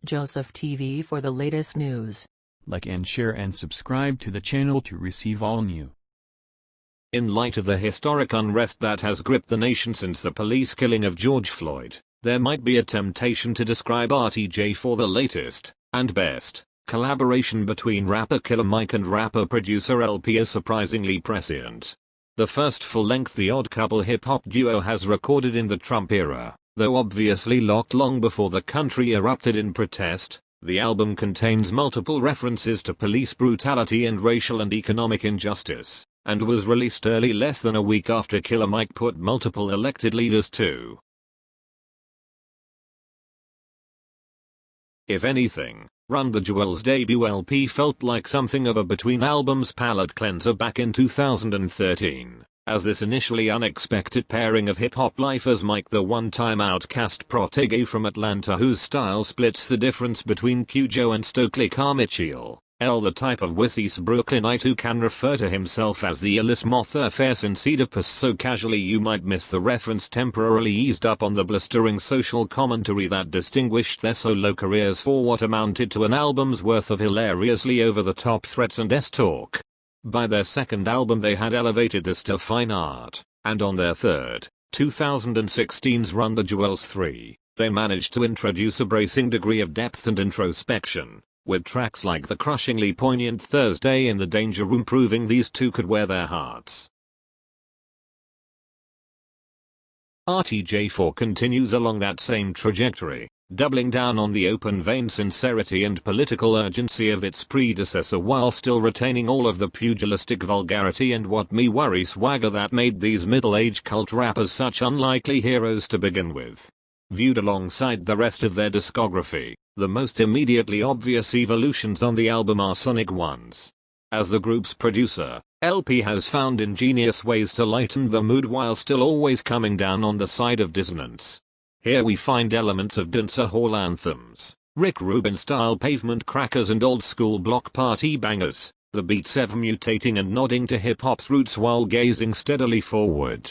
Joseph TV for the latest news. Like and share and subscribe to the channel to receive all new. In light of the historic unrest that has gripped the nation since the police killing of George Floyd, there might be a temptation to describe RTJ4 the latest, and best, collaboration between rapper Killer Mike and rapper producer LP as surprisingly prescient. The first full-length The Odd Couple hip-hop duo has recorded in the Trump era, though obviously locked long before the country erupted in protest. The album contains multiple references to police brutality and racial and economic injustice, and was released early less than a week after Killer Mike put multiple elected leaders to. If anything, Run the Jewels' debut LP felt like something of a between-albums palate cleanser back in 2013, as this initially unexpected pairing of hip-hop lifers Mike the one-time Outkast protege from Atlanta whose style splits the difference between Cujo and Stokely Carmichael, L the type of wussy Brooklynite who can refer to himself as the illest Mother face in Cedarpus so casually you might miss the reference, temporarily eased up on the blistering social commentary that distinguished their solo careers for what amounted to an album's worth of hilariously over-the-top threats and S-talk. By their second album they had elevated this to fine art, and on their third, 2016's Run the Jewels 3, they managed to introduce a bracing degree of depth and introspection, with tracks like the crushingly poignant Thursday in the Danger Room proving these two could wear their hearts. RTJ4 continues along that same trajectory, doubling down on the open-vein sincerity and political urgency of its predecessor while still retaining all of the pugilistic vulgarity and what me worry swagger that made these middle-aged cult rappers such unlikely heroes to begin with. Viewed alongside the rest of their discography, the most immediately obvious evolutions on the album are sonic ones. As the group's producer, LP has found ingenious ways to lighten the mood while still always coming down on the side of dissonance. Here we find elements of dancer hall anthems, Rick Rubin-style pavement crackers and old-school block party bangers, the beats ever mutating and nodding to hip-hop's roots while gazing steadily forward.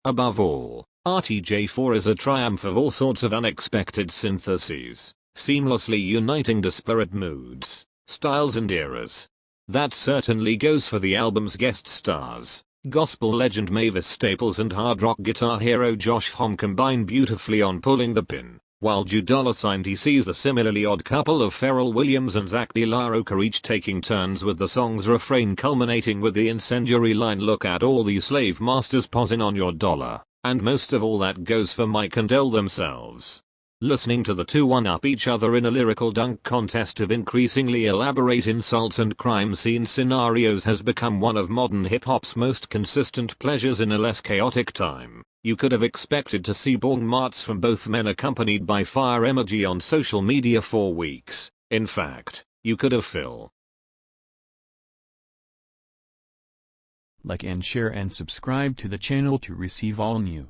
Above all, RTJ4 is a triumph of all sorts of unexpected syntheses, seamlessly uniting disparate moods, styles and eras. That certainly goes for the album's guest stars. Gospel legend Mavis Staples and hard rock guitar hero Josh Homme combine beautifully on Pulling the Pin, while $T sees the similarly odd couple of Pharrell Williams and Zach De La Rocha each taking turns with the song's refrain culminating with the incendiary line "Look at all these slave masters posing on your dollar." And most of all that goes for Mike and L themselves. Listening to the two one-up each other in a lyrical dunk contest of increasingly elaborate insults and crime scene scenarios has become one of modern hip-hop's most consistent pleasures in a less chaotic time. You could have expected to see bong marts from both men accompanied by fire emoji on social media for weeks. In fact, you could have Like and share and subscribe to the channel to receive all new.